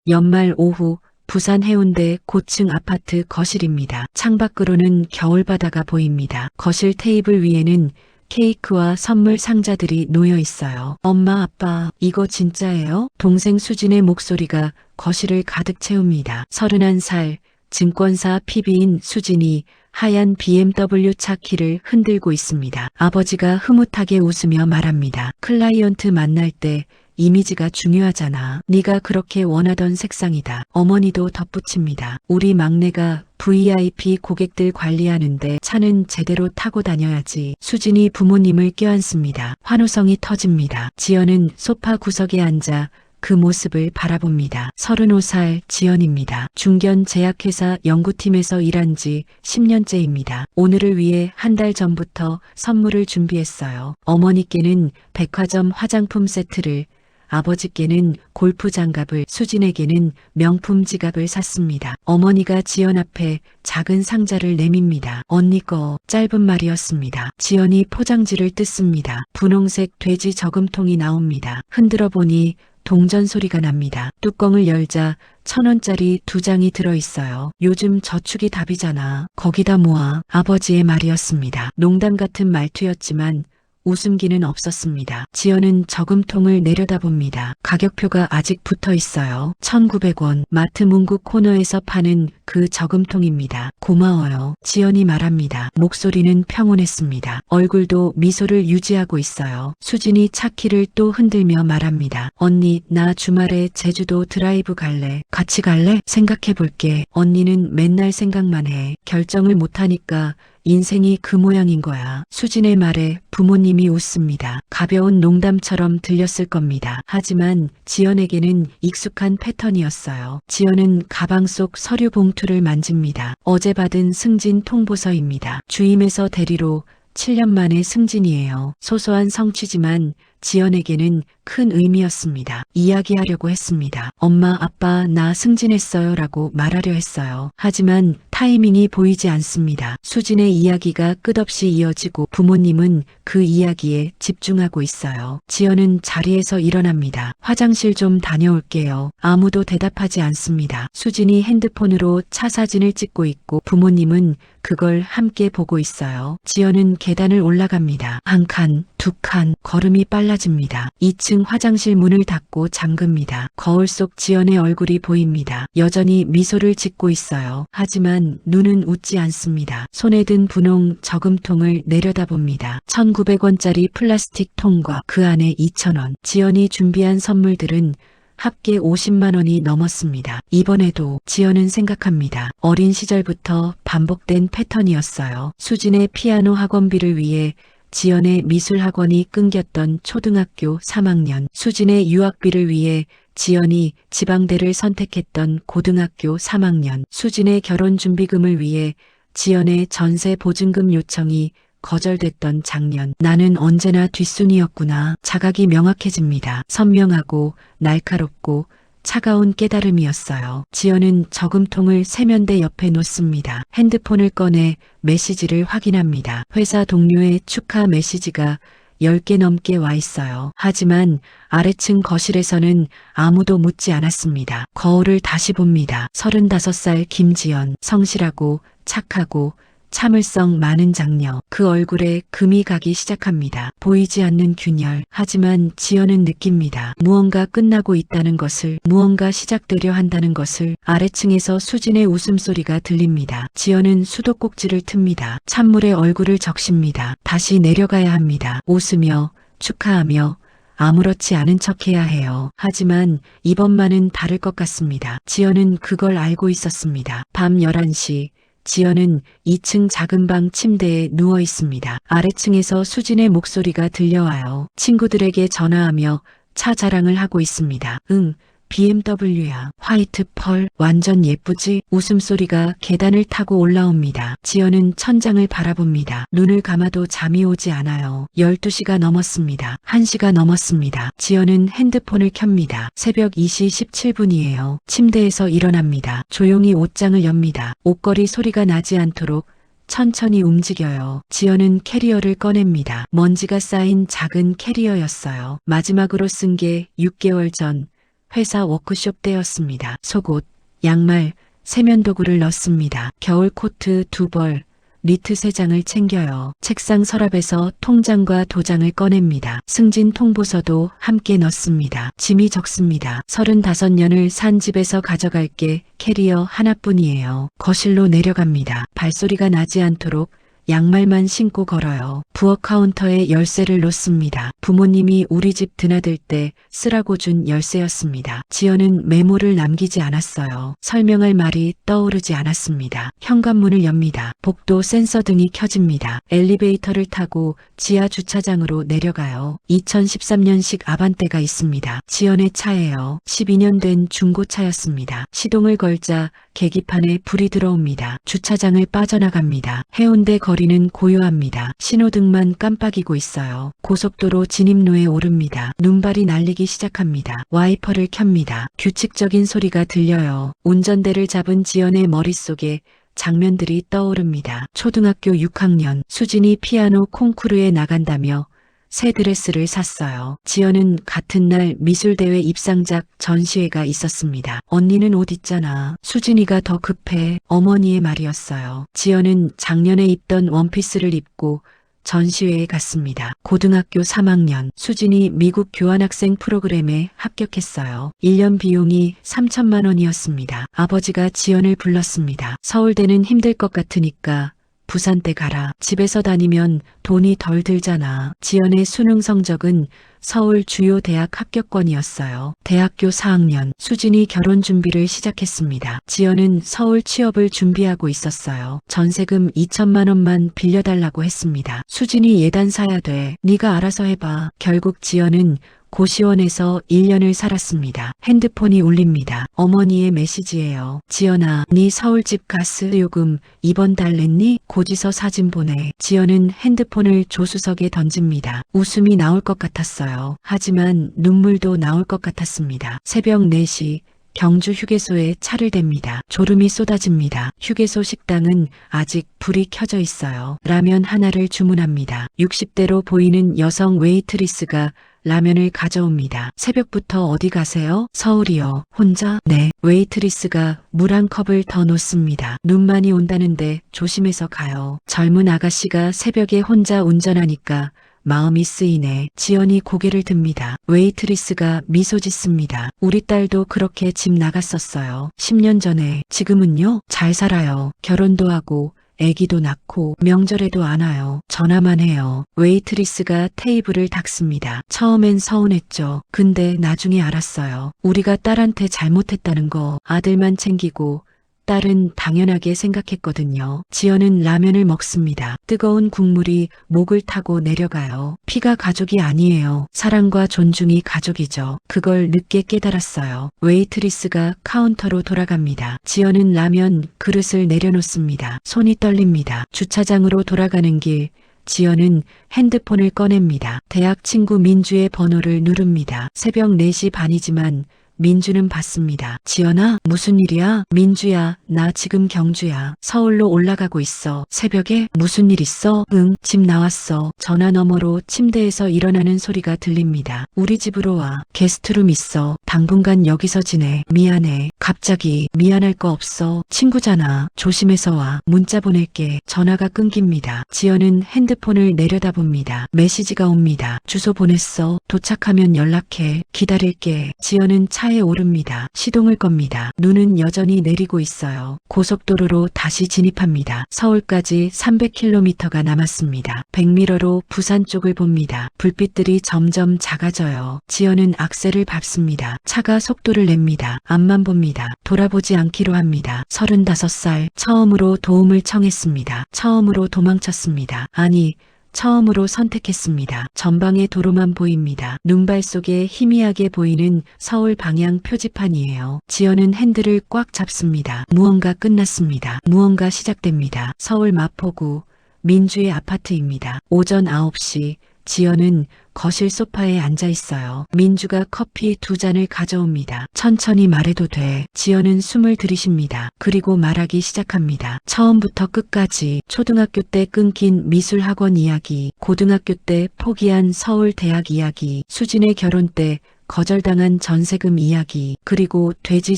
연말 오후 부산 해운대 고층 아파트 거실입니다. 창밖으로는 겨울바다가 보입니다. 거실 테이블 위에는 케이크와 선물 상자들이 놓여 있어요. 엄마, 아빠, 이거 진짜예요? 동생 수진의 목소리가 거실을 가득 채웁니다. 31살, 증권사 PB인 수진이 하얀 BMW 차 키를 흔들고 있습니다. 아버지가 흐뭇하게 웃으며 말합니다. 클라이언트 만날 때 이미지가 중요하잖아. 네가 그렇게 원하던 색상이다. 어머니도 덧붙입니다. 우리 막내가 VIP 고객들 관리하는데 차는 제대로 타고 다녀야지. 수진이 부모님을 껴안습니다. 환호성이 터집니다. 지연은 소파 구석에 앉아 그 모습을 바라봅니다. 35살 지연입니다. 중견 제약회사 연구팀에서 일한 지 10년째입니다. 오늘을 위해 한 달 전부터 선물을 준비했어요. 어머니께는 백화점 화장품 세트를, 아버지께는 골프 장갑을, 수진에게는 명품 지갑을 샀습니다. 어머니가 지연 앞에 작은 상자를 내밉니다. 언니 거. 짧은 말이었습니다. 지연이 포장지를 뜯습니다. 분홍색 돼지 저금통이 나옵니다. 흔들어 보니 동전 소리가 납니다. 뚜껑을 열자 1,000원짜리 2장이 들어있어요. 요즘 저축이 답이잖아. 거기다 모아. 아버지의 말이었습니다. 농담 같은 말투였지만 웃음기는 없었습니다. 지연은 저금통을 내려다봅니다. 가격표가 아직 붙어 있어요. 1,900원. 마트 문구 코너에서 파는 그 저금통입니다. 고마워요. 지연이 말합니다. 목소리는 평온했습니다. 얼굴도 미소를 유지하고 있어요. 수진이 차키를 또 흔들며 말합니다. 언니, 나 주말에 제주도 드라이브 갈래. 같이 갈래? 생각해 볼게. 언니는 맨날 생각만 해. 결정을 못하니까 인생이 그 모양인 거야. 수진의 말에 부모님이 웃습니다. 가벼운 농담처럼 들렸을 겁니다. 하지만 지연에게는 익숙한 패턴이었어요. 지연은 가방 속 서류 봉투를 만집니다. 어제 받은 승진 통보서입니다. 주임에서 대리로 7년 만에 승진이에요. 소소한 성취지만 지연에게는 큰 의미였습니다. 이야기하려고 했습니다. 엄마, 아빠, 나 승진했어요 라고 말하려 했어요. 하지만 타이밍이 보이지 않습니다. 수진의 이야기가 끝없이 이어지고 부모님은 그 이야기에 집중하고 있어요. 지연은 자리에서 일어납니다. 화장실 좀 다녀올게요. 아무도 대답하지 않습니다. 수진이 핸드폰으로 차 사진을 찍고 있고 부모님은 그걸 함께 보고 있어요. 지연은 계단을 올라갑니다. 한 칸, 두 칸, 걸음이 빨라집니다. 2층 화장실 문을 닫고 잠급니다. 거울 속 지연의 얼굴이 보입니다. 여전히 미소를 짓고 있어요. 하지만 눈은 웃지 않습니다. 손에 든 분홍 저금통을 내려다봅니다. 1,900원짜리 플라스틱 통과 그 안에 2,000원. 지연이 준비한 선물들은 합계 50만 원이 넘었습니다. 이번에도 지연은 생각합니다. 어린 시절부터 반복된 패턴이었어요. 수진의 피아노 학원비를 위해 지연의 미술학원이 끊겼던 초등학교 3학년, 수진의 유학비를 위해 지연이 지방대를 선택했던 고등학교 3학년, 수진의 결혼준비금을 위해 지연의 전세 보증금 요청이 거절됐던 작년. 나는 언제나 뒷순이었구나. 자각이 명확해집니다. 선명하고 날카롭고 차가운 깨달음이었어요. 지연은 저금통을 세면대 옆에 놓습니다. 핸드폰을 꺼내 메시지를 확인합니다. 회사 동료의 축하 메시지가 10개 넘게 와 있어요. 하지만 아래층 거실에서는 아무도 묻지 않았습니다. 거울을 다시 봅니다. 35살 김지연, 성실하고 착하고 참을성 많은 장녀. 그 얼굴에 금이 가기 시작합니다. 보이지 않는 균열. 하지만 지연은 느낍니다. 무언가 끝나고 있다는 것을, 무언가 시작되려 한다는 것을. 아래층에서 수진의 웃음소리가 들립니다. 지연은 수도꼭지를 틉니다. 찬물에 얼굴을 적십니다. 다시 내려가야 합니다. 웃으며 축하하며 아무렇지 않은 척해야 해요. 하지만 이번만은 다를 것 같습니다. 지연은 그걸 알고 있었습니다. 밤 11시 지연은 2층 작은 방 침대에 누워 있습니다. 아래층에서 수진의 목소리가 들려와요. 친구들에게 전화하며 차 자랑을 하고 있습니다. 응, BMW야. 화이트 펄. 완전 예쁘지? 웃음소리가 계단을 타고 올라옵니다. 지연은 천장을 바라봅니다. 눈을 감아도 잠이 오지 않아요. 12시가 넘었습니다. 1시가 넘었습니다. 지연은 핸드폰을 켭니다. 새벽 2시 17분이에요. 침대에서 일어납니다. 조용히 옷장을 엽니다. 옷걸이 소리가 나지 않도록 천천히 움직여요. 지연은 캐리어를 꺼냅니다. 먼지가 쌓인 작은 캐리어였어요. 마지막으로 쓴 게 6개월 전 회사 워크숍 때였습니다. 속옷, 양말, 세면도구를 넣습니다. 겨울 코트 2벌, 니트 3장을 챙겨요. 책상 서랍에서 통장과 도장을 꺼냅니다. 승진 통보서도 함께 넣습니다. 짐이 적습니다. 35년을 산 집에서 가져갈 게 캐리어 하나뿐이에요. 거실로 내려갑니다. 발소리가 나지 않도록 양말만 신고 걸어요. 부엌 카운터에 열쇠를 놓습니다. 부모님이 우리 집 드나들 때 쓰라고 준 열쇠였습니다. 지연은 메모를 남기지 않았어요. 설명할 말이 떠오르지 않았습니다. 현관문을 엽니다. 복도 센서 등이 켜집니다. 엘리베이터를 타고 지하 주차장으로 내려가요. 2013년식 아반떼가 있습니다. 지연의 차예요. 12년 된 중고차였습니다. 시동을 걸자 계기판에 불이 들어옵니다. 주차장을 빠져나갑니다. 해운대 거리는 고요합니다. 신호등만 깜빡이고 있어요. 고속도로 진입로에 오릅니다. 눈발이 날리기 시작합니다. 와이퍼를 켭니다. 규칙적인 소리가 들려요. 운전대를 잡은 지연의 머릿속에 장면들이 떠오릅니다. 초등학교 6학년, 수진이 피아노 콩쿠르에 나간다며 새 드레스를 샀어요. 지연은 같은 날 미술대회 입상작 전시회가 있었습니다. 언니는 옷 있잖아. 수진이가 더 급해. 어머니의 말이었어요. 지연은 작년에 입던 원피스를 입고 전시회에 갔습니다. 고등학교 3학년, 수진이 미국 교환학생 프로그램에 합격했어요. 1년 비용이 3천만 원이었습니다. 아버지가 지연을 불렀습니다. 서울대는 힘들 것 같으니까 부산대 가라. 집에서 다니면 돈이 덜 들잖아. 지연의 수능 성적은 서울 주요 대학 합격권이었어요. 대학교 4학년, 수진이 결혼 준비를 시작했습니다. 지연은 서울 취업을 준비하고 있었어요. 전세금 2천만 원만 빌려달라고 했습니다. 수진이 예단 사야 돼. 네가 알아서 해봐. 결국 지연은 고시원에서 1년을 살았습니다. 핸드폰이 울립니다. 어머니의 메시지예요. 지연아, 네 서울집 가스 요금 이번 달 냈니? 고지서 사진 보내. 지연은 핸드폰을 조수석에 던집니다. 웃음이 나올 것 같았어요. 하지만 눈물도 나올 것 같았습니다. 새벽 4시 경주 휴게소에 차를 댑니다. 졸음이 쏟아집니다. 휴게소 식당은 아직 불이 켜져 있어요. 라면 하나를 주문합니다. 60대로 보이는 여성 웨이트리스가 라면을 가져옵니다. 새벽부터 어디 가세요? 서울이요. 혼자? 네. 웨이트리스가 물 한 컵을 더 놓습니다. 눈만이 온다는데 조심해서 가요. 젊은 아가씨가 새벽에 혼자 운전하니까 마음이 쓰이네. 지연이 고개를 듭니다. 웨이트리스가 미소 짓습니다. 우리 딸도 그렇게 집 나갔었어요. 10년 전에. 지금은요? 잘 살아요. 결혼도 하고 아기도 낳고 명절에도 안 와요. 전화만 해요. 웨이트리스가 테이블을 닦습니다. 처음엔 서운했죠. 근데 나중에 알았어요. 우리가 딸한테 잘못했다는 거. 아들만 챙기고 딸은 당연하게 생각했거든요. 지연은 라면을 먹습니다. 뜨거운 국물이 목을 타고 내려가요. 피가 가족이 아니에요. 사랑과 존중이 가족이죠. 그걸 늦게 깨달았어요. 웨이트리스가 카운터로 돌아갑니다. 지연은 라면 그릇을 내려놓습니다. 손이 떨립니다. 주차장으로 돌아가는 길, 지연은 핸드폰을 꺼냅니다. 대학 친구 민주의 번호를 누릅니다. 새벽 4시 반이지만 민주는 받습니다. 지연아, 무슨 일이야? 민주야, 나 지금 경주야. 서울로 올라가고 있어. 새벽에? 무슨 일 있어? 응, 집 나왔어. 전화 너머로 침대에서 일어나는 소리가 들립니다. 우리 집으로 와. 게스트룸 있어. 당분간 여기서 지내. 미안해. 갑자기. 미안할 거 없어. 친구잖아. 조심해서 와. 문자 보낼게. 전화가 끊깁니다. 지연은 핸드폰을 내려다봅니다. 메시지가 옵니다. 주소 보냈어. 도착하면 연락해. 기다릴게. 지연은 차에 오릅니다. 시동을 겁니다. 눈은 여전히 내리고 있어요. 고속도로로 다시 진입합니다. 서울까지 300km가 남았습니다. 백미러로 부산 쪽을 봅니다. 불빛들이 점점 작아져요. 지연은 악셀을 밟습니다. 차가 속도를 냅니다. 앞만 봅니다. 돌아보지 않기로 합니다. 35살, 처음으로 도움을 청했습니다. 처음으로 도망쳤습니다. 아니, 처음으로 선택했습니다. 전방의 도로만 보입니다. 눈발 속에 희미하게 보이는 서울 방향 표지판이에요. 지연은 핸들을 꽉 잡습니다. 무언가 끝났습니다. 무언가 시작됩니다. 서울 마포구 민주의 아파트입니다. 오전 9시 지연은 거실 소파에 앉아 있어요. 민주가 커피 2잔을 가져옵니다. 천천히 말해도 돼. 지연은 숨을 들이쉽니다. 그리고 말하기 시작합니다. 처음부터 끝까지 초등학교 때 끊긴 미술학원 이야기, 고등학교 때 포기한 서울 대학 이야기, 수진의 결혼 때 거절당한 전세금 이야기, 그리고 돼지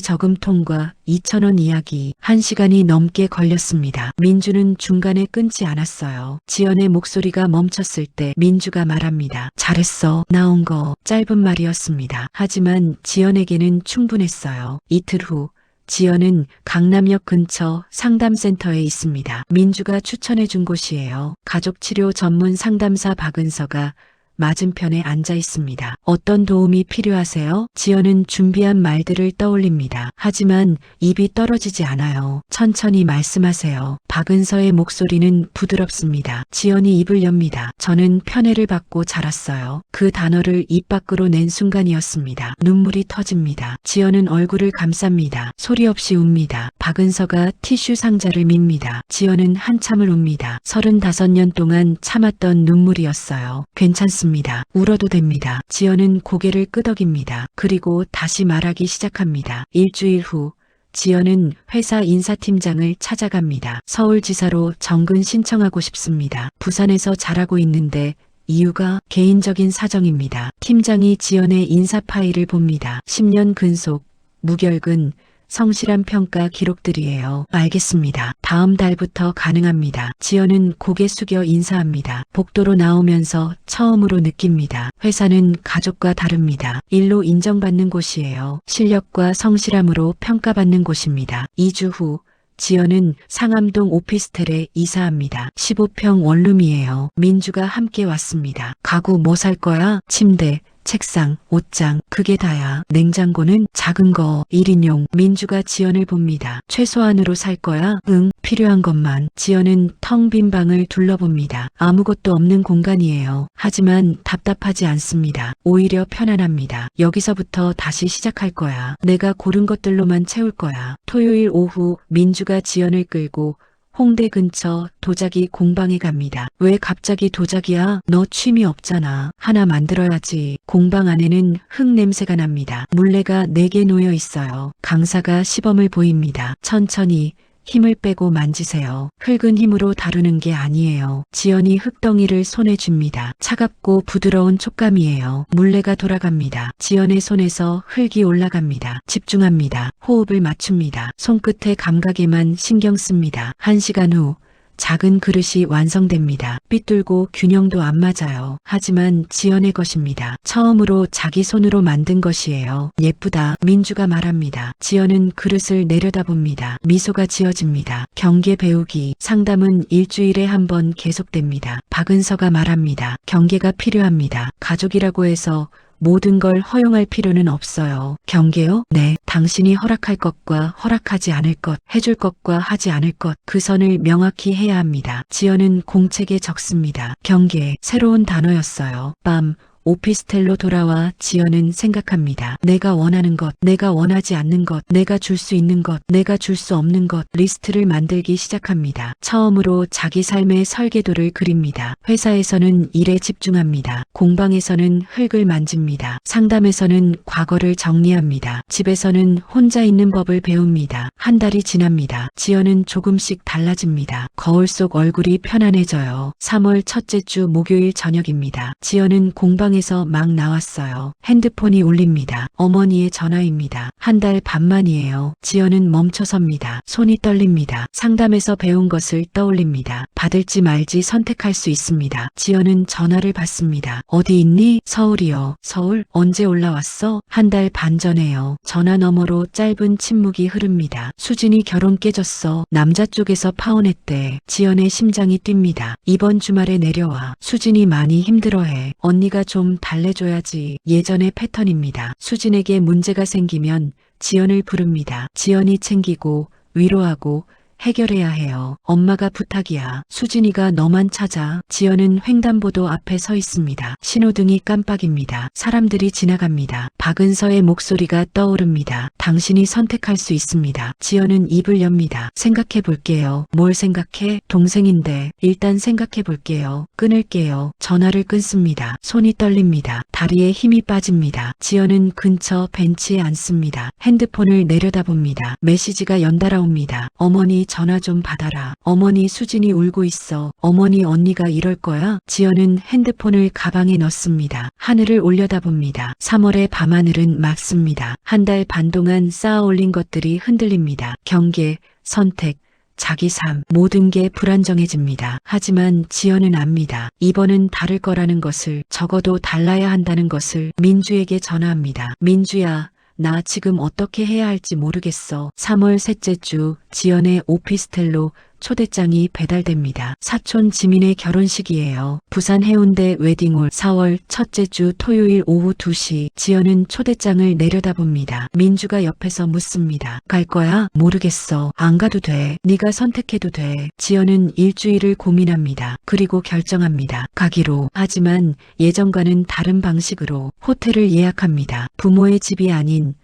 저금통과 2,000원 이야기. 1시간이 넘게 걸렸습니다. 민주는 중간에 끊지 않았어요. 지연의 목소리가 멈췄을 때 민주가 말합니다. 잘했어. 나온 거. 짧은 말이었습니다. 하지만 지연에게는 충분했어요. 이틀 후 지연은 강남역 근처 상담센터에 있습니다. 민주가 추천해 준 곳이에요. 가족치료 전문 상담사 박은서가 맞은편에 앉아 있습니다. 어떤 도움이 필요하세요? 지연은 준비한 말들을 떠올립니다. 하지만 입이 떨어지지 않아요. 천천히 말씀하세요. 박은서의 목소리는 부드럽습니다. 지연이 입을 엽니다. 저는 편애를 받고 자랐어요. 그 단어를 입 밖으로 낸 순간이었습니다. 눈물이 터집니다. 지연은 얼굴을 감쌉니다. 소리 없이 웁니다. 박은서가 티슈 상자를 밉니다. 지연은 한참을 웁니다. 35년 동안 참았던 눈물이었어요. 괜찮습니다. 울어도 됩니다. 지연은 고개를 끄덕입니다. 그리고 다시 말하기 시작합니다. 일주일 후 지연은 회사 인사팀장을 찾아갑니다. 서울지사로 정근 신청하고 싶습니다. 부산에서 잘하고 있는데 이유가 개인적인 사정입니다. 팀장이 지연의 인사 파일을 봅니다. 10년 근속, 무결근, 성실한 평가 기록들이에요. 알겠습니다. 다음 달부터 가능합니다. 지연은 고개 숙여 인사합니다. 복도로 나오면서 처음으로 느낍니다. 회사는 가족과 다릅니다. 일로 인정받는 곳이에요. 실력과 성실함으로 평가받는 곳입니다. 2주 후 지연은 상암동 오피스텔에 이사합니다. 15평 원룸이에요. 민주가 함께 왔습니다. 가구 뭐 살 거야? 침대, 책상, 옷장, 그게 다야. 냉장고는 작은 거, 1인용. 민주가 지연을 봅니다. 최소한으로 살 거야? 응, 필요한 것만. 지연은 텅 빈 방을 둘러봅니다. 아무것도 없는 공간이에요. 하지만 답답하지 않습니다. 오히려 편안합니다. 여기서부터 다시 시작할 거야. 내가 고른 것들로만 채울 거야. 토요일 오후 민주가 지연을 끌고 홍대 근처 도자기 공방에 갑니다. 왜 갑자기 도자기야? 너 취미 없잖아. 하나 만들어야지. 공방 안에는 흙 냄새가 납니다. 물레가 4개 놓여 있어요. 강사가 시범을 보입니다. 천천히 힘을 빼고 만지세요. 흙은 힘으로 다루는 게 아니에요. 지연이 흙덩이를 손에 줍니다. 차갑고 부드러운 촉감이에요. 물레가 돌아갑니다. 지연의 손에서 흙이 올라갑니다. 집중합니다. 호흡을 맞춥니다. 손끝의 감각에만 신경 씁니다. 1시간 후 작은 그릇이 완성됩니다. 삐뚤고 균형도 안 맞아요. 하지만 지연의 것입니다. 처음으로 자기 손으로 만든 것이에요. 예쁘다. 민주가 말합니다. 지연은 그릇을 내려다봅니다. 미소가 지어집니다. 경계 배우기. 상담은 일주일에 한 번 계속됩니다. 박은서가 말합니다. 경계가 필요합니다. 가족이라고 해서 모든 걸 허용할 필요는 없어요. 경계요? 네. 당신이 허락할 것과 허락하지 않을 것, 해줄 것과 하지 않을 것, 그 선을 명확히 해야 합니다. 지연은 공책에 적습니다. 경계, 새로운 단어였어요. 밤, 오피스텔로 돌아와 지연은 생각합니다. 내가 원하는 것, 내가 원하지 않는 것, 내가 줄 수 있는 것, 내가 줄 수 없는 것, 리스트를 만들기 시작합니다. 처음으로 자기 삶의 설계도를 그립니다. 회사에서는 일에 집중합니다. 공방에서는 흙을 만집니다. 상담에서는 과거를 정리합니다. 집에서는 혼자 있는 법을 배웁니다. 한 달이 지납니다. 지연은 조금씩 달라집니다. 거울 속 얼굴이 편안해져요. 3월 첫째 주 목요일 저녁입니다. 지연은 공방 에서 막 나왔어요. 핸드폰이 울립니다. 어머니의 전화입니다. 한 달 반 만이에요. 지연은 멈춰섭니다. 손이 떨립니다. 상담에서 배운 것을 떠올립니다. 받을지 말지 선택할 수 있습니다. 지연은 전화를 받습니다. 어디 있니? 서울이요. 서울? 언제 올라왔어? 한 달 반 전에요. 전화 너머로 짧은 침묵이 흐릅니다. 수진이 결혼 깨졌어. 남자 쪽에서 파혼했대. 지연의 심장이 뜁니다. 이번 주말에 내려와. 수진이 많이 힘들어해. 언니가 좀 달래줘야지. 예전의 패턴입니다. 수진에게 문제가 생기면 지연을 부릅니다. 지연이 챙기고 위로하고 해결해야 해요. 엄마가 부탁이야. 수진이가 너만 찾아. 지연은 횡단보도 앞에 서 있습니다. 신호등이 깜빡입니다. 사람들이 지나갑니다. 박은서의 목소리가 떠오릅니다. 당신이 선택할 수 있습니다. 지연은 입을 엽니다. 생각해 볼게요. 뭘 생각해? 동생인데 일단 생각해 볼게요. 끊을게요. 전화를 끊습니다. 손이 떨립니다. 다리에 힘이 빠집니다. 지연은 근처 벤치에 앉습니다. 핸드폰을 내려다봅니다. 메시지가 연달아 옵니다. 어머니 전화 좀 받아라. 어머니 수진이 울고 있어. 어머니 언니가 이럴 거야? 지연은 핸드폰을 가방에 넣습니다. 하늘을 올려다봅니다. 3월의 밤하늘은 맑습니다. 한 달 반 동안 쌓아 올린 것들이 흔들립니다. 경계, 선택, 자기 삶, 모든 게 불안정해집니다. 하지만 지연은 압니다. 이번은 다를 거라는 것을, 적어도 달라야 한다는 것을 민주에게 전화합니다. 민주야, 나 지금 어떻게 해야 할지 모르겠어. 3월 셋째 주 지연의 오피스텔로 초대장이 배달됩니다. 사촌 지민의 결혼식이에요. 부산 해운대 웨딩홀. 4월 첫째 주 토요일 오후 2시 지연은 초대장을 내려다봅니다. 민주가 옆에서 묻습니다. 갈 거야? 모르겠어. 안 가도 돼. 네가 선택해도 돼. 지연은 일주일을 고민합니다. 그리고 결정합니다. 가기로. 하지만 예전과는 다른 방식으로 호텔을 예약합니다. 부모의 집이 아닌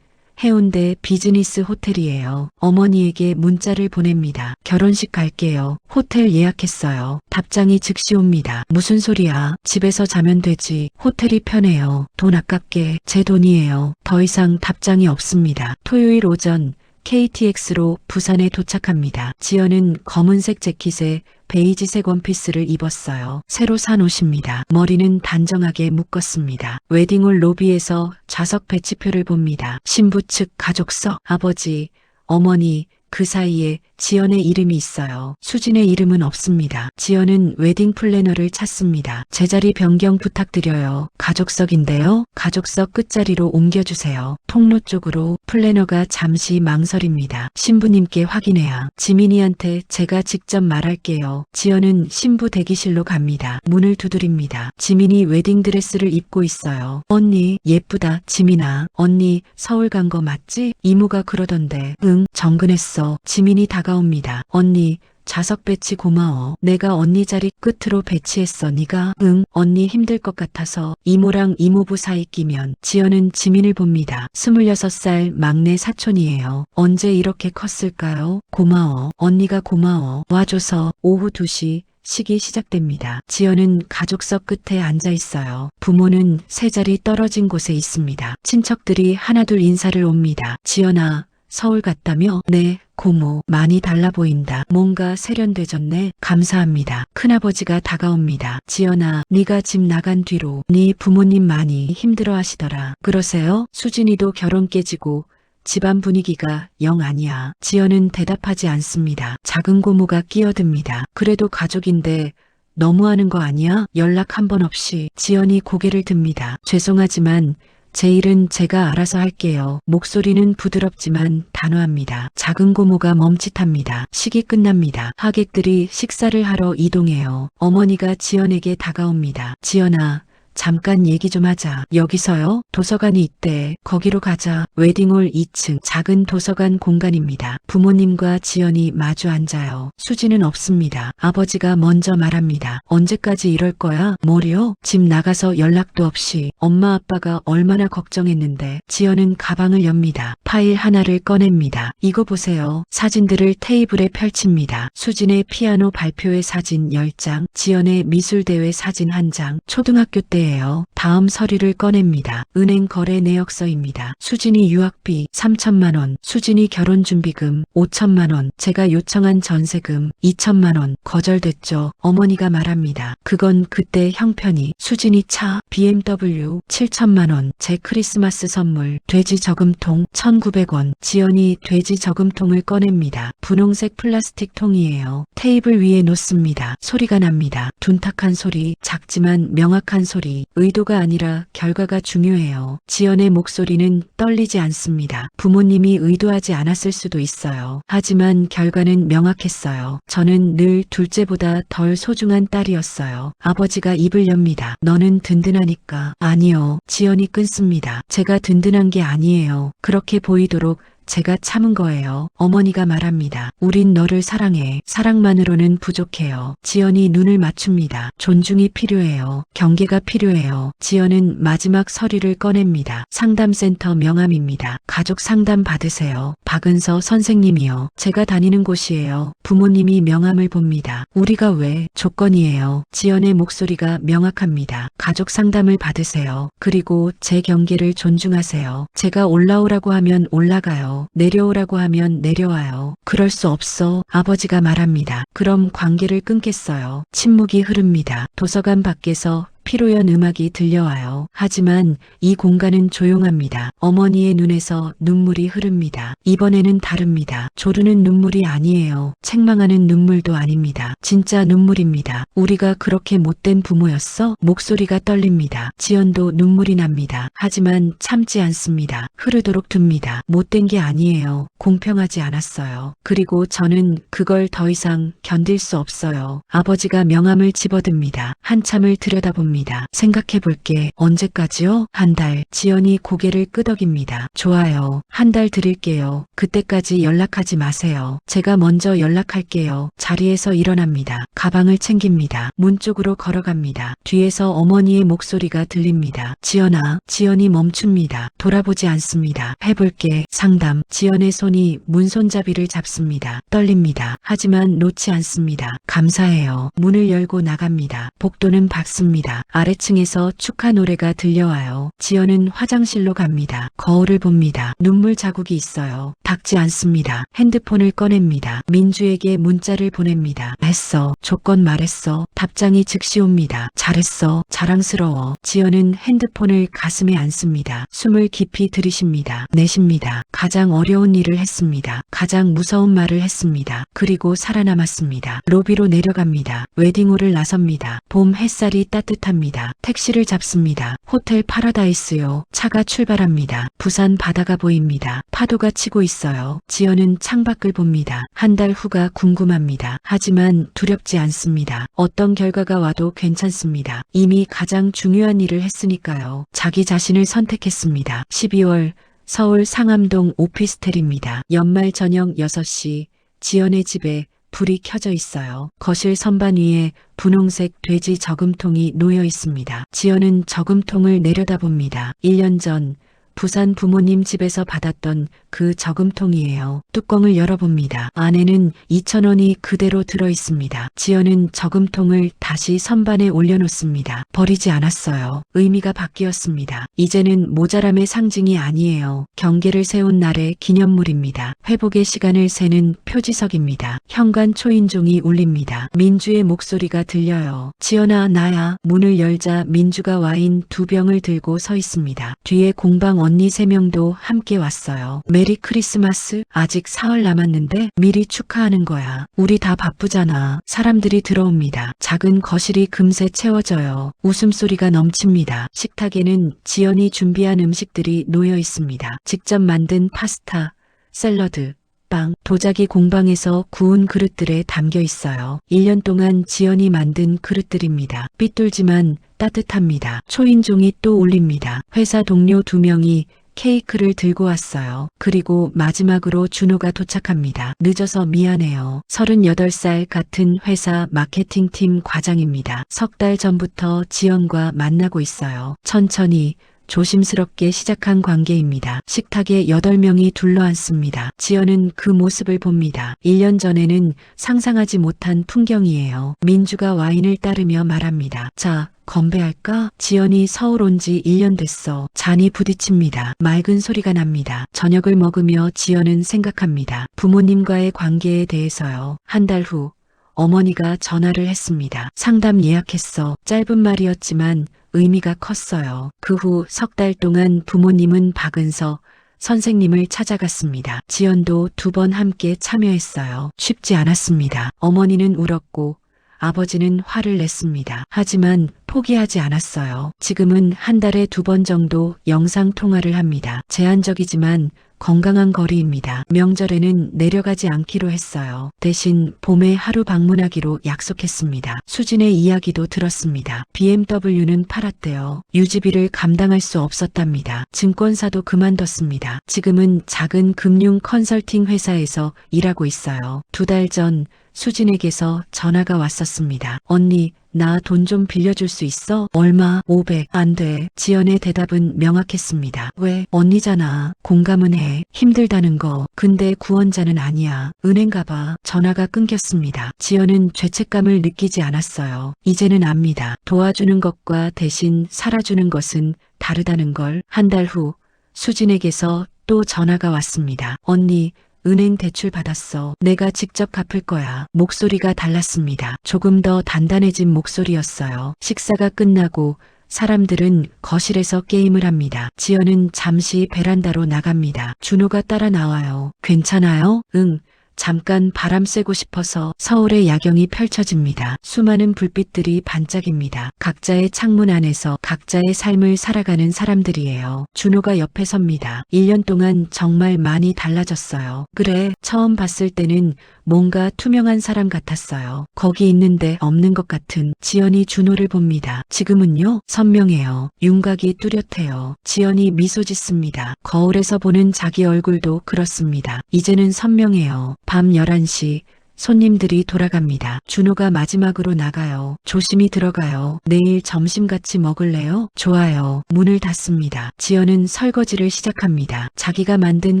해운대 비즈니스 호텔이에요. 어머니에게 문자를 보냅니다. 결혼식 갈게요. 호텔 예약했어요. 답장이 즉시 옵니다. 무슨 소리야? 집에서 자면 되지. 호텔이 편해요. 돈 아깝게. 제 돈이에요. 더 이상 답장이 없습니다. 토요일 오전 KTX로 부산에 도착합니다. 지연은 검은색 재킷에 베이지색 원피스를 입었어요. 새로 산 옷입니다. 머리는 단정하게 묶었습니다. 웨딩홀 로비에서 좌석 배치표를 봅니다. 신부 측 가족석, 아버지, 어머니, 그 사이에 지연의 이름이 있어요. 수진의 이름은 없습니다. 지연은 웨딩 플래너를 찾습니다. 제자리 변경 부탁드려요. 가족석인데요. 가족석 끝자리로 옮겨주세요. 통로 쪽으로. 플래너가 잠시 망설입니다. 신부님께 확인해야. 지민이한테 제가 직접 말할게요. 지연은 신부 대기실로 갑니다. 문을 두드립니다. 지민이 웨딩드레스를 입고 있어요. 언니, 예쁘다. 지민아, 언니 서울 간 거 맞지? 이모가 그러던데. 응, 정근했어. 지민이 다가옵니다. 언니, 좌석 배치 고마워. 내가 언니 자리 끝으로 배치했어. 네가? 응, 언니 힘들 것 같아서. 이모랑 이모부 사이 끼면. 지연은 지민을 봅니다. 26살 막내 사촌이에요. 언제 이렇게 컸을까요? 고마워. 언니가 고마워. 와줘서. 오후 2시. 식이 시작됩니다. 지연은 가족석 끝에 앉아 있어요. 부모는 세 자리 떨어진 곳에 있습니다. 친척들이 하나둘 인사를 옵니다. 지연아, 서울 갔다며? 네. 고모, 많이 달라 보인다. 뭔가 세련되졌네. 감사합니다. 큰아버지가 다가옵니다. 지연아, 네가 집 나간 뒤로 네 부모님 많이 힘들어하시더라. 그러세요? 수진이도 결혼 깨지고 집안 분위기가 영 아니야. 지연은 대답하지 않습니다. 작은 고모가 끼어듭니다. 그래도 가족인데 너무하는 거 아니야? 연락 한 번 없이. 지연이 고개를 듭니다. 죄송하지만 제 일은 제가 알아서 할게요. 목소리는 부드럽지만 단호합니다. 작은 고모가 멈칫합니다. 식이 끝납니다. 하객들이 식사를 하러 이동해요. 어머니가 지연에게 다가옵니다. 지연아, 잠깐 얘기 좀 하자. 여기서요? 도서관이 있대. 거기로 가자. 웨딩홀 2층 작은 도서관 공간입니다. 부모님과 지연이 마주 앉아요. 수지는 없습니다. 아버지가 먼저 말합니다. 언제까지 이럴 거야? 뭐요? 집 나가서 연락도 없이. 엄마 아빠가 얼마나 걱정했는데. 지연은 가방을 엽니다. 파일 하나를 꺼냅니다. 이거 보세요. 사진들을 테이블에 펼칩니다. 수진의 피아노 발표회 사진 10장, 지연의 미술대회 사진 1장, 초등학교 때 다음 서류를 꺼냅니다. 은행 거래 내역서입니다. 수진이 유학비 3천만 원, 수진이 결혼준비금 5천만 원, 제가 요청한 전세금 2천만 원 거절됐죠. 어머니가 말합니다. 그건 그때 형편이. 수진이 차, BMW 7천만 원, 제 크리스마스 선물, 돼지 저금통 1,900원. 지연이 돼지 저금통을 꺼냅니다. 분홍색 플라스틱 통이에요. 테이블 위에 놓습니다. 소리가 납니다. 둔탁한 소리, 작지만 명확한 소리. 의도가 아니라 결과가 중요해요. 지연의 목소리는 떨리지 않습니다. 부모님이 의도하지 않았을 수도 있어요. 하지만 결과는 명확했어요. 저는 늘 둘째보다 덜 소중한 딸이었어요. 아버지가 입을 엽니다. 너는 든든하니까. 아니요. 지연이 끊습니다. 제가 든든한 게 아니에요. 그렇게 보이도록 제가 참은 거예요. 어머니가 말합니다. 우린 너를 사랑해. 사랑만으로는 부족해요. 지연이 눈을 맞춥니다. 존중이 필요해요. 경계가 필요해요. 지연은 마지막 서류를 꺼냅니다. 상담센터 명함입니다. 가족 상담 받으세요. 박은서 선생님이요. 제가 다니는 곳이에요. 부모님이 명함을 봅니다. 우리가 왜? 조건이에요. 지연의 목소리가 명확합니다. 가족 상담을 받으세요. 그리고 제 경계를 존중하세요. 제가 올라오라고 하면 올라가요. 있어요. 내려오라고 하면 내려와요. 그럴 수 없어. 아버지가 말합니다. 그럼 관계를 끊겠어요. 침묵이 흐릅니다. 도서관 밖에서 피로연 음악이 들려와요. 하지만 이 공간은 조용합니다. 어머니의 눈에서 눈물이 흐릅니다. 이번에는 다릅니다. 조르는 눈물이 아니에요. 책망하는 눈물도 아닙니다. 진짜 눈물입니다. 우리가 그렇게 못된 부모였어? 목소리가 떨립니다. 지연도 눈물이 납니다. 하지만 참지 않습니다. 흐르도록 둡니다. 못된 게 아니에요. 공평하지 않았어요. 그리고 저는 그걸 더 이상 견딜 수 없어요. 아버지가 명함을 집어듭니다. 한참을 들여다봅니다. 생각해볼게. 언제까지요? 한 달. 지연이 고개를 끄덕입니다. 좋아요. 한 달 드릴게요. 그때까지 연락하지 마세요. 제가 먼저 연락할게요. 자리에서 일어납니다. 가방을 챙깁니다. 문 쪽으로 걸어갑니다. 뒤에서 어머니의 목소리가 들립니다. 지연아. 지연이 멈춥니다. 돌아보지 않습니다. 해볼게. 상담. 지연의 손이 문손잡이를 잡습니다. 떨립니다. 하지만 놓지 않습니다. 감사해요. 문을 열고 나갑니다. 복도는 밝습니다. 아래층에서 축하 노래가 들려와요. 지연은 화장실로 갑니다. 거울을 봅니다. 눈물 자국이 있어요. 닦지 않습니다. 핸드폰을 꺼냅니다. 민주에게 문자를 보냅니다. 했어. 조건 말했어. 답장이 즉시 옵니다. 잘했어. 자랑스러워. 지연은 핸드폰을 가슴에 안습니다. 숨을 깊이 들이쉽니다. 내쉽니다. 가장 어려운 일을 했습니다. 가장 무서운 말을 했습니다. 그리고 살아남았습니다. 로비로 내려갑니다. 웨딩홀을 나섭니다. 봄 햇살이 따뜻합니다. 택시를 잡습니다. 호텔 파라다이스요. 차가 출발합니다. 부산 바다가 보입니다. 파도가 치고 있어요. 지연은 창밖을 봅니다. 한 달 후가 궁금합니다. 하지만 두렵지 않습니다. 어떤 결과가 와도 괜찮습니다. 이미 가장 중요한 일을 했으니까요. 자기 자신을 선택했습니다. 12월 서울 상암동 오피스텔입니다. 연말 저녁 6시 지연의 집에 불이 켜져 있어요. 거실 선반 위에 분홍색 돼지 저금통이 놓여 있습니다. 지연은 저금통을 내려다봅니다. 1년 전 부산 부모님 집에서 받았던 그 저금통이에요. 뚜껑을 열어봅니다. 안에는 2,000원이 그대로 들어 있습니다. 지연은 저금통을 다시 선반에 올려놓습니다. 버리지 않았어요. 의미가 바뀌었습니다. 이제는 모자람의 상징이 아니에요. 경계를 세운 날의 기념물입니다. 회복의 시간을 세는 표지석입니다. 현관 초인종이 울립니다. 민주의 목소리가 들려요. 지연아, 나야. 문을 열자 민주가 와인 2병을 들고 서 있습니다. 뒤에 공방 언니 3명도 함께 왔어요. 메리 크리스마스. 아직 사흘 남았는데 미리 축하하는 거야. 우리 다 바쁘잖아. 사람들이 들어옵니다. 작은 거실이 금세 채워져요. 웃음소리가 넘칩니다. 식탁에는 지연이 준비한 음식들이 놓여 있습니다. 직접 만든 파스타, 샐러드, 빵, 도자기 공방에서 구운 그릇들에 담겨 있어요. 1년 동안 지연이 만든 그릇들입니다. 삐뚤지만 따뜻합니다. 초인종이 또 울립니다. 회사 동료 2명이 케이크를 들고 왔어요. 그리고 마지막으로 준호가 도착합니다. 늦어서 미안해요. 38살 같은 회사 마케팅팀 과장입니다. 3달 전부터 지연과 만나고 있어요. 천천히 조심스럽게 시작한 관계입니다. 식탁에 8명이 둘러앉습니다. 지연은 그 모습을 봅니다. 1년 전에는 상상하지 못한 풍경이에요. 민주가 와인을 따르며 말합니다. 자, 건배할까? 지연이 서울 온 지 1년 됐어. 잔이 부딪힙니다. 맑은 소리가 납니다. 저녁을 먹으며 지연은 생각합니다. 부모님과의 관계에 대해서요. 한 달 후 어머니가 전화를 했습니다. 상담 예약했어. 짧은 말이었지만 의미가 컸어요. 그 후 3달 동안 부모님은 박은서 선생님을 찾아갔습니다. 지연도 2번 함께 참여했어요. 쉽지 않았습니다. 어머니는 울었고 아버지는 화를 냈습니다. 하지만 포기하지 않았어요. 지금은 한 달에 2번 정도 영상 통화를 합니다. 제한적이지만 건강한 거리입니다. 명절에는 내려가지 않기로 했어요. 대신 봄에 하루 방문하기로 약속했습니다. 수진의 이야기도 들었습니다. BMW는 팔았대요. 유지비를 감당할 수 없었답니다. 증권사도 그만뒀습니다. 지금은 작은 금융 컨설팅 회사에서 일하고 있어요. 2달 전 수진에게서 전화가 왔었습니다. 언니, 나 돈 좀 빌려줄 수 있어? 얼마? 500. 안 돼. 지연의 대답은 명확했습니다. 왜? 언니잖아. 공감은 해. 힘들다는 거. 근데 구원자는 아니야. 은행 가봐. 전화가 끊겼습니다. 지연은 죄책감을 느끼지 않았어요. 이제는 압니다. 도와주는 것과 대신 살아주는 것은 다르다는 걸. 한 달 후 수진에게서 또 전화가 왔습니다. 언니, 은행 대출 받았어. 내가 직접 갚을 거야. 목소리가 달랐습니다. 조금 더 단단해진 목소리였어요. 식사가 끝나고 사람들은 거실에서 게임을 합니다. 지연은 잠시 베란다로 나갑니다. 준호가 따라 나와요. 괜찮아요? 응. 잠깐 바람 쐬고 싶어서. 서울의 야경이 펼쳐집니다. 수많은 불빛들이 반짝입니다. 각자의 창문 안에서 각자의 삶을 살아가는 사람들이에요. 준호가 옆에 섭니다. 1년 동안 정말 많이 달라졌어요. 그래, 처음 봤을 때는 뭔가 투명한 사람 같았어요. 거기 있는데 없는 것 같은. 지연이 준호를 봅니다. 지금은요? 선명해요. 윤곽이 뚜렷해요. 지연이 미소 짓습니다. 거울에서 보는 자기 얼굴도 그렇습니다. 이제는 선명해요. 밤 11시. 손님들이 돌아갑니다. 준호가 마지막으로 나가요. 조심히 들어가요. 내일 점심 같이 먹을래요? 좋아요. 문을 닫습니다. 지연은 설거지를 시작합니다. 자기가 만든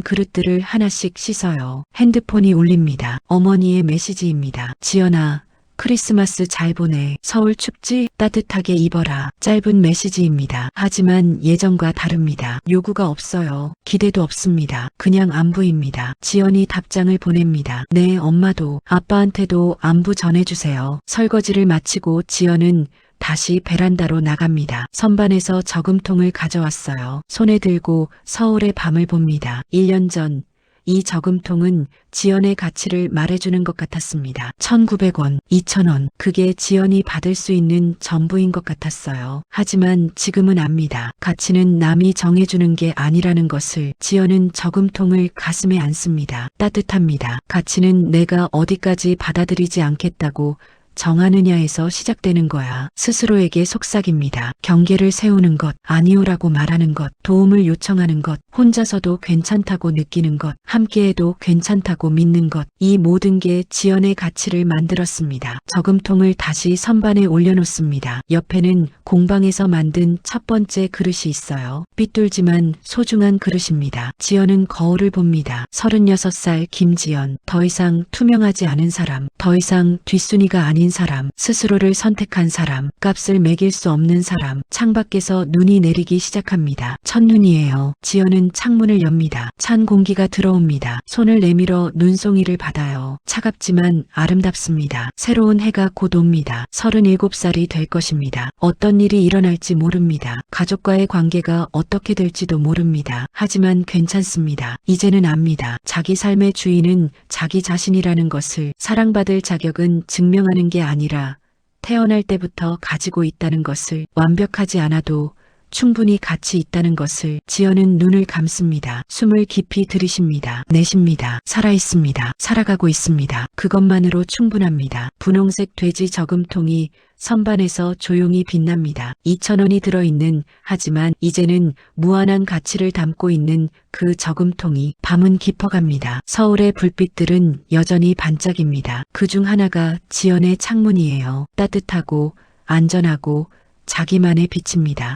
그릇들을 하나씩 씻어요. 핸드폰이 울립니다. 어머니의 메시지입니다. 지연아, 크리스마스 잘 보내. 서울 춥지? 따뜻하게 입어라. 짧은 메시지입니다. 하지만 예전과 다릅니다. 요구가 없어요. 기대도 없습니다. 그냥 안부입니다. 지연이 답장을 보냅니다. 네, 엄마도 아빠한테도 안부 전해주세요. 설거지를 마치고 지연은 다시 베란다로 나갑니다. 선반에서 저금통을 가져왔어요. 손에 들고 서울의 밤을 봅니다. 1년 전 이 저금통은 지연의 가치를 말해주는 것 같았습니다. 1,900원, 2,000원. 그게 지연이 받을 수 있는 전부인 것 같았어요. 하지만 지금은 압니다. 가치는 남이 정해주는 게 아니라는 것을. 지연은 저금통을 가슴에 안습니다. 따뜻합니다. 가치는 내가 어디까지 받아들이지 않겠다고 정하느냐에서 시작되는 거야. 스스로에게 속삭입니다. 경계를 세우는 것, 아니오라고 말하는 것, 도움을 요청하는 것, 혼자서도 괜찮다고 느끼는 것, 함께해도 괜찮다고 믿는 것, 이 모든 게 지연의 가치를 만들었습니다. 저금통을 다시 선반에 올려놓습니다. 옆에는 공방에서 만든 첫 번째 그릇이 있어요. 삐뚤지만 소중한 그릇입니다. 지연은 거울을 봅니다. 36살 김지연. 더 이상 투명하지 않은 사람, 더 이상 뒷순위가 아닌 사람, 스스로를 선택한 사람, 값을 매길 수 없는 사람. 창밖에서 눈이 내리기 시작합니다. 첫눈이에요. 지연은 창문을 엽니다. 찬 공기가 들어옵니다. 손을 내밀어 눈송이를 받아요. 차갑지만 아름답습니다. 새로운 해가 곧 옵니다. 37살이 될 것입니다. 어떤 일이 일어날지 모릅니다. 가족과의 관계가 어떻게 될지도 모릅니다. 하지만 괜찮습니다. 이제는 압니다. 자기 삶의 주인은 자기 자신이라는 것을. 사랑받을 자격은 증명하는 게 아니라 태어날 때부터 가지고 있다는 것을. 완벽하지 않아도 충분히 가치 있다는 것을. 지연은 눈을 감습니다. 숨을 깊이 들이쉽니다. 내쉽니다. 살아있습니다. 살아가고 있습니다. 그것만으로 충분합니다. 분홍색 돼지 저금통이 선반에서 조용히 빛납니다. 2,000원이 들어있는, 하지만 이제는 무한한 가치를 담고 있는 그 저금통이. 밤은 깊어갑니다. 서울의 불빛들은 여전히 반짝입니다. 그중 하나가 지연의 창문이에요. 따뜻하고 안전하고 자기만의 빛입니다.